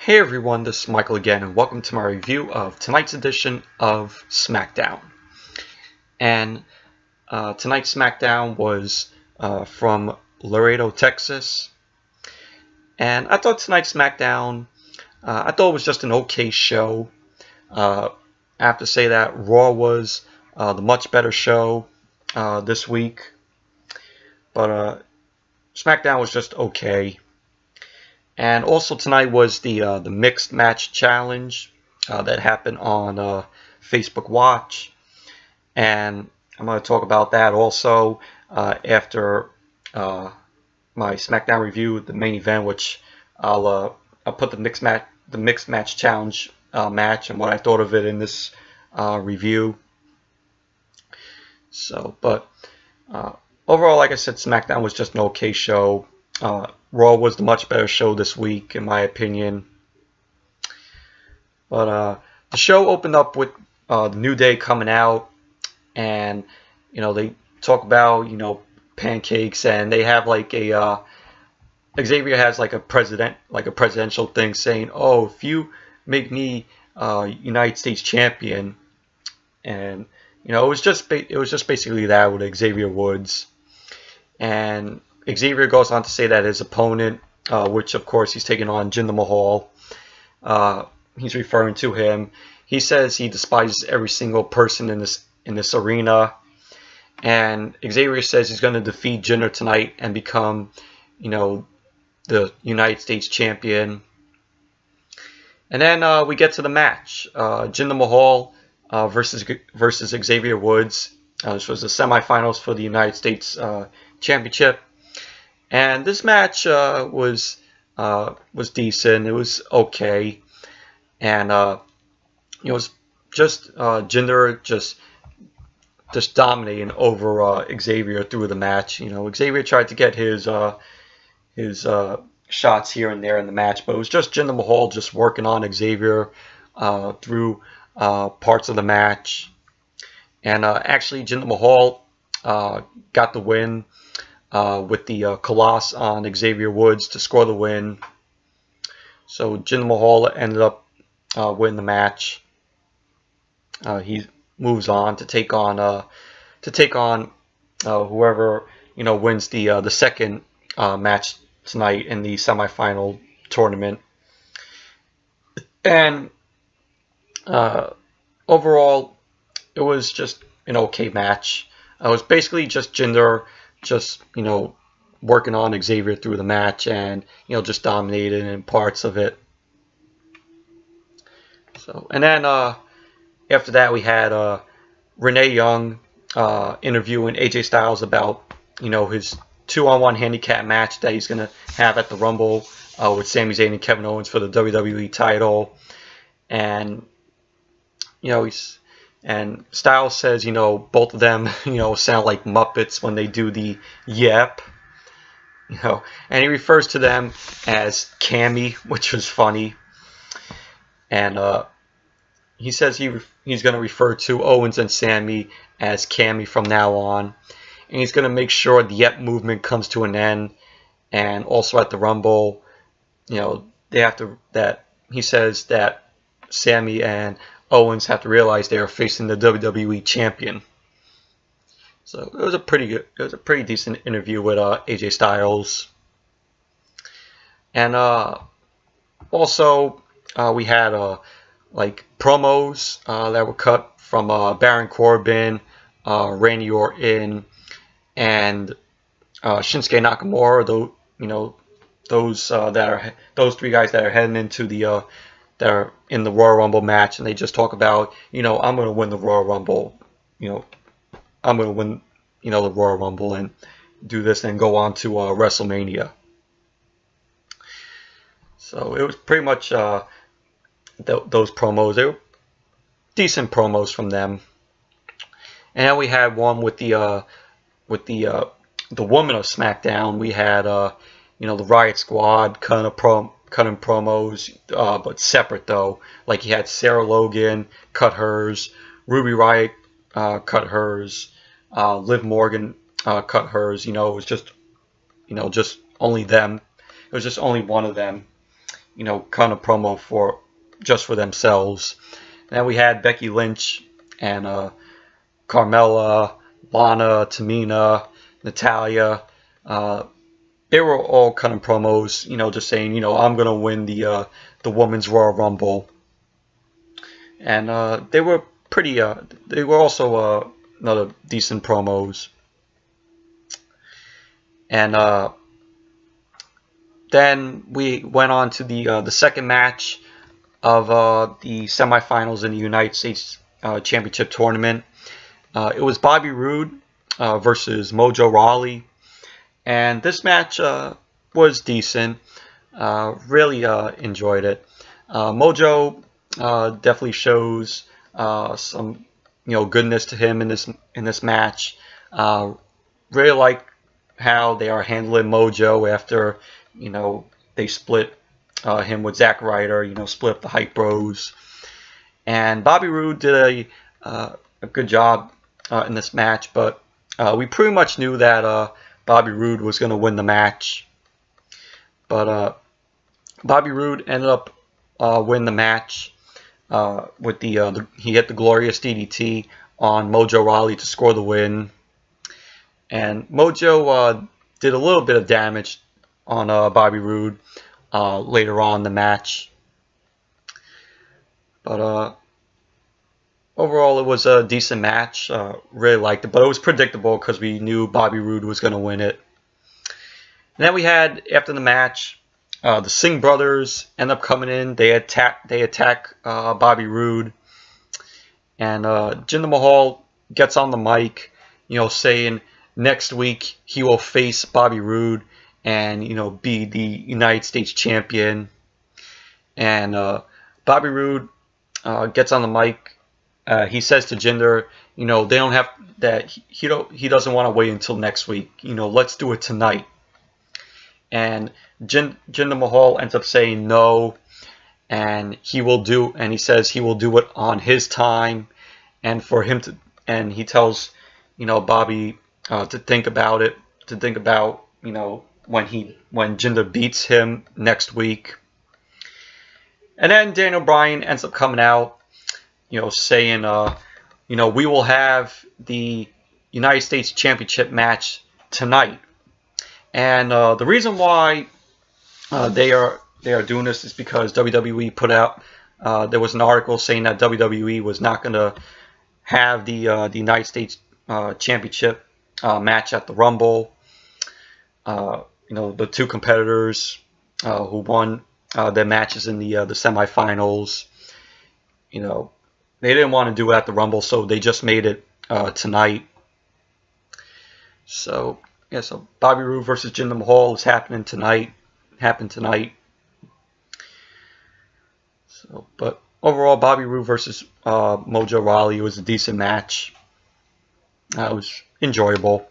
Hey everyone, this is Michael again, and welcome to my review of tonight's edition of Smackdown. And tonight's Smackdown was from Laredo, Texas. And I thought tonight's Smackdown, I thought it was just an okay show. I have to say that Raw was the much better show this week. But Smackdown was just okay. And also tonight was the mixed match challenge that happened on Facebook Watch, and I'm going to talk about that also after my SmackDown review, the main event, which I'll put the mixed match challenge match and what I thought of it in this review. So, but overall, like I said, SmackDown was just an okay show. Raw was the much better show this week, in my opinion. But the show opened up with the New Day coming out, and they talk about pancakes, and they have like a Xavier has like a presidential thing saying, "Oh, if you make me United States champion," and it was just basically that with Xavier Woods. And Xavier goes on to say that his opponent, which of course he's taking on Jinder Mahal, he's referring to him. He says he despises every single person in this arena, and Xavier says he's going to defeat Jinder tonight and become, the United States champion. And then we get to the match: Jinder Mahal versus Xavier Woods. This was the semifinals for the United States Championship. And this match was decent. It was okay, and it was just Jinder just dominating over Xavier through the match. Xavier tried to get his shots here and there in the match, but it was just Jinder Mahal just working on Xavier through parts of the match. And actually, Jinder Mahal got the win with the Colossus on Xavier Woods to score the win. So Jinder Mahal ended up winning the match. He moves on to take on whoever wins the second match tonight in the semifinal tournament. And overall, it was just an okay match. It was basically just Jinder working on Xavier through the match, and just dominated in parts of it. So, and then after that we had Renee Young interviewing AJ Styles about his 2-on-1 handicap match that he's gonna have at the Rumble with Sami Zayn and Kevin Owens for the WWE title. And and Styles says, both of them, sound like Muppets when they do the yep. And he refers to them as Cammy, which was funny. And he says he's going to refer to Owens and Sami as Cammy from now on. And he's going to make sure the yep movement comes to an end. And also at the Rumble, they have to, he says that Sami and Owens have to realize they are facing the WWE champion. So it was a pretty decent interview with AJ Styles. And also we had like promos that were cut from Baron Corbin, Randy Orton, and Shinsuke Nakamura. Those three guys that are heading into the that are in the Royal Rumble match, and they just talk about, I'm going to win the Royal Rumble, I'm going to win, the Royal Rumble and do this and go on to WrestleMania. So it was pretty much those promos. They were decent promos from them. And then we had one with the woman of SmackDown. We had the Riott Squad cutting promos, but separate though. Like you had Sarah Logan cut hers, Ruby Riott cut hers, Liv Morgan cut hers. It was just only them. It was just only one of them. cut a promo just for themselves. And then we had Becky Lynch and Carmella, Lana, Tamina, Natalya. They were all cutting promos, just saying, I'm gonna win the Women's Royal Rumble. And they were pretty. They were also another decent promos. And then we went on to the second match of the semifinals in the United States Championship Tournament. It was Bobby Roode versus Mojo Rawley, and this match was decent. Really enjoyed it. Mojo definitely shows some goodness to him in this match. Really like how they are handling Mojo after they split him with Zack Ryder, split up the Hype Bros. And Bobby Roode did a good job in this match, but we pretty much knew that Bobby Roode was going to win the match. But Bobby Roode ended up winning the match with he hit the glorious DDT on Mojo Rawley to score the win. And Mojo did a little bit of damage on Bobby Roode later on in the match. But overall, it was a decent match. Really liked it, but it was predictable because we knew Bobby Roode was going to win it. And then we had, after the match, the Singh brothers end up coming in. They attack Bobby Roode, and Jinder Mahal gets on the mic, saying next week he will face Bobby Roode and be the United States champion. And Bobby Roode gets on the mic. He says to Jinder, they don't have that. He doesn't want to wait until next week. Let's do it tonight. And Jinder Mahal ends up saying no, and he says he will do it on his time, and for him to, and he tells Bobby to think about it, when Jinder beats him next week. And then Daniel Bryan ends up coming out, saying, we will have the United States Championship match tonight. And the reason why they are doing this is because WWE put out, there was an article saying that WWE was not going to have the United States Championship match at the Rumble. The two competitors who won their matches in the semifinals, they didn't want to do it at the Rumble, so they just made it tonight. So yeah, so Bobby Roode versus Jinder Mahal is happening tonight. So, but overall, Bobby Roode versus Mojo Rawley was a decent match. It was enjoyable.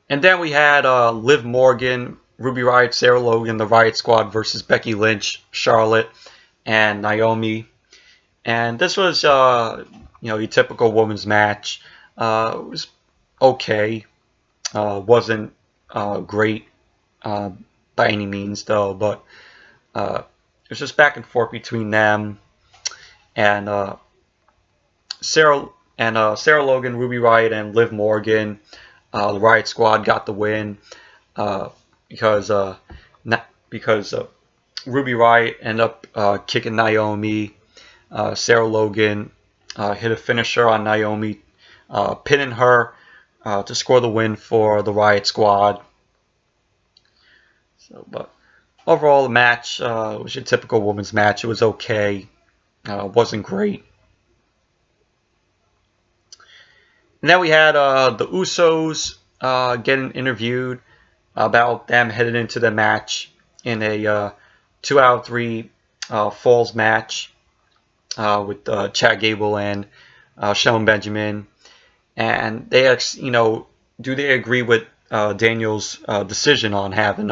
And then we had Liv Morgan, Ruby Riott, Sarah Logan, the Riott Squad versus Becky Lynch, Charlotte, and Naomi. And this was, your typical women's match. It was okay. Wasn't great by any means, though. But it was just back and forth between them. And Sarah Logan, Ruby Riott, and Liv Morgan. The Riott Squad got the win because Ruby Riott ended up kicking Naomi. Sarah Logan hit a finisher on Naomi, pinning her to score the win for the Riott Squad. So, but overall, the match was your typical women's match. It was okay. Wasn't great. And then we had the Usos getting interviewed about them headed into the match in a 2 out of 3 falls match with Chad Gable and Shelton Benjamin. And they asked, do they agree with Daniel's decision on having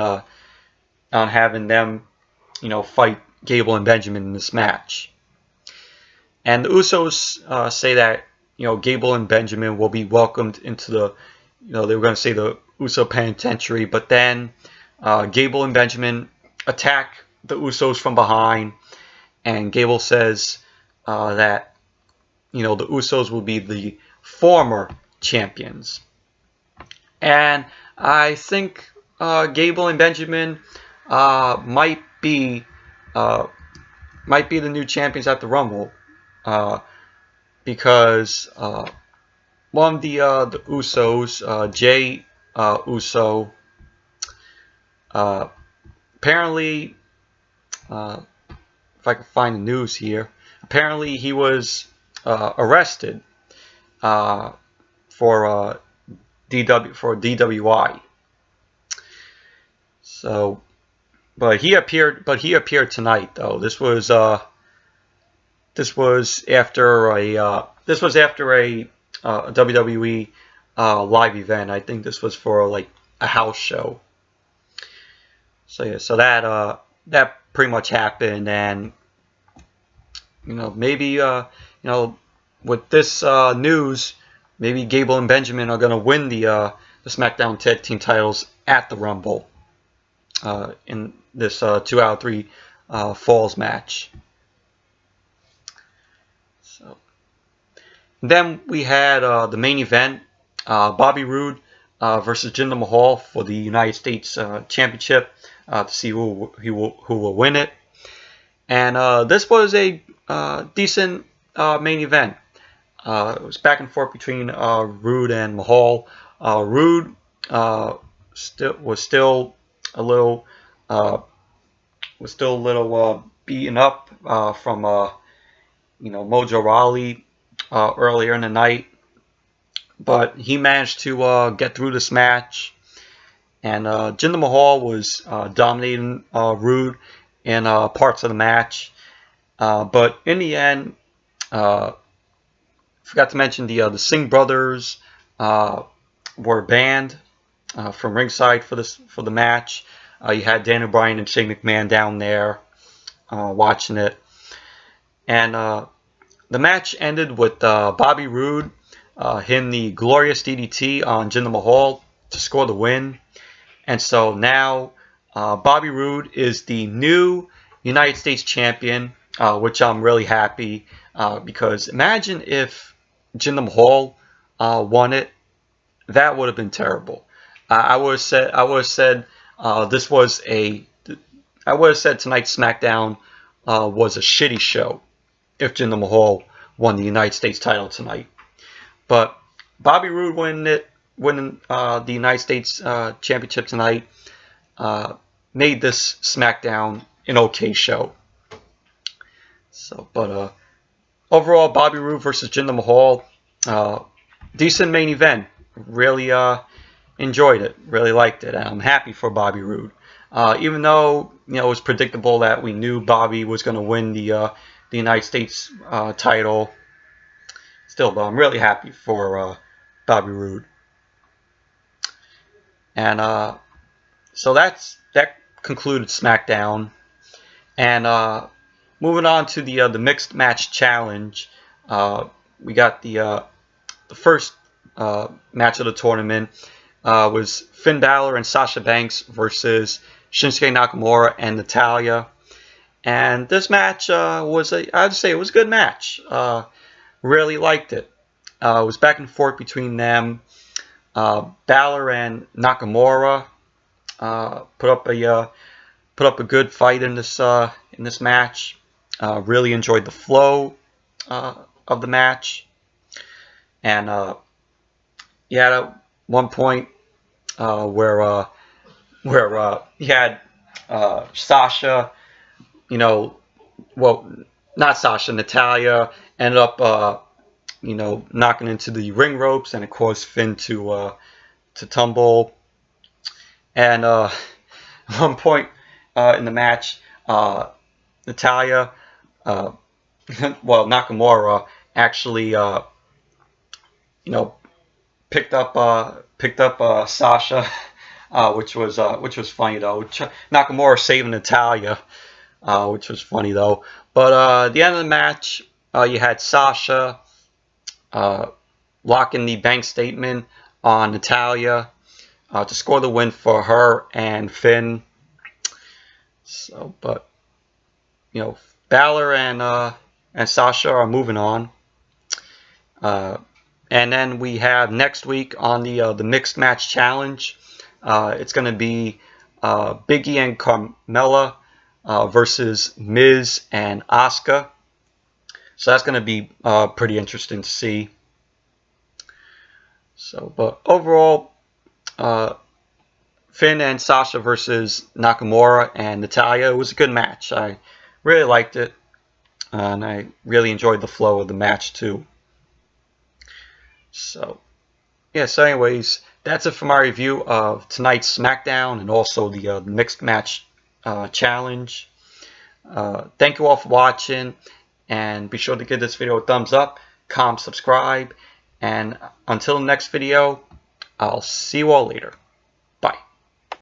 them, fight Gable and Benjamin in this match? And the Usos say that Gable and Benjamin will be welcomed into the, they were going to say the Uso Penitentiary, but then Gable and Benjamin attack the Usos from behind, and Gable says that the Usos will be the former champions. And I think Gable and Benjamin might be the new champions at the Rumble, because one of the Usos, Jay Uso, apparently, if I can find the news here, apparently he was arrested for DWI. So, but he appeared tonight though. This was after a WWE live event. I think this was for like a house show. So yeah, so that pretty much happened, and maybe with this news, maybe Gable and Benjamin are gonna win the SmackDown Tag Team titles at the Rumble in this 2 out of 3 falls match. So then we had the main event, Bobby Roode versus Jinder Mahal for the United States Championship, to see who will win it. And this was a decent main event. It was back and forth between Roode and Mahal. Roode was still a little beaten up from Mojo Rawley earlier in the night, but he managed to get through this match. And Jinder Mahal was dominating Roode in parts of the match, but in the end, forgot to mention the Singh brothers were banned from ringside for the match. You had Daniel Bryan and Shane McMahon down there watching it, and the match ended with Bobby Roode hitting the glorious DDT on Jinder Mahal to score the win. And so now Bobby Roode is the new United States champion, which I'm really happy, because imagine if Jinder Mahal won it. That would have been terrible. I would have said tonight's SmackDown was a shitty show if Jinder Mahal won the United States title tonight. But Bobby Roode winning the United States Championship tonight made this SmackDown an okay show. So, but overall, Bobby Roode versus Jinder Mahal, decent main event. Really enjoyed it. Really liked it. And I'm happy for Bobby Roode. Even though it was predictable that we knew Bobby was going to win the United States title, still, but I'm really happy for Bobby Roode. And so that concluded SmackDown. And moving on to the mixed match challenge, we got the first match of the tournament was Finn Balor and Sasha Banks versus Shinsuke Nakamura and Natalya. And this match I'd say it was a good match. Really liked it. It was back and forth between them. Balor and Nakamura put up a good fight in this match. Really enjoyed the flow of the match, and you had at one point where he had Sasha, not Sasha, Natalya ended up knocking into the ring ropes, and of course Finn to tumble. And at one point in the match, Natalya, Nakamura actually picked up Sasha, which was funny though. Nakamura saving Natalya, which was funny though. But at the end of the match, you had Sasha locking the bank statement on Natalya, to score the win for her and Finn. So, but you know, Balor and Sasha are moving on. And then we have next week on the mixed match challenge. It's going to be Big E and Carmella versus Miz and Asuka. So that's going to be pretty interesting to see. So, but overall, Finn and Sasha versus Nakamura and Natalya, it was a good match. I really liked it, and I really enjoyed the flow of the match too. So, yeah, so anyways, that's it for my review of tonight's SmackDown and also the mixed match challenge. Thank you all for watching, and be sure to give this video a thumbs up, comment, subscribe, and until the next video, I'll see you all later.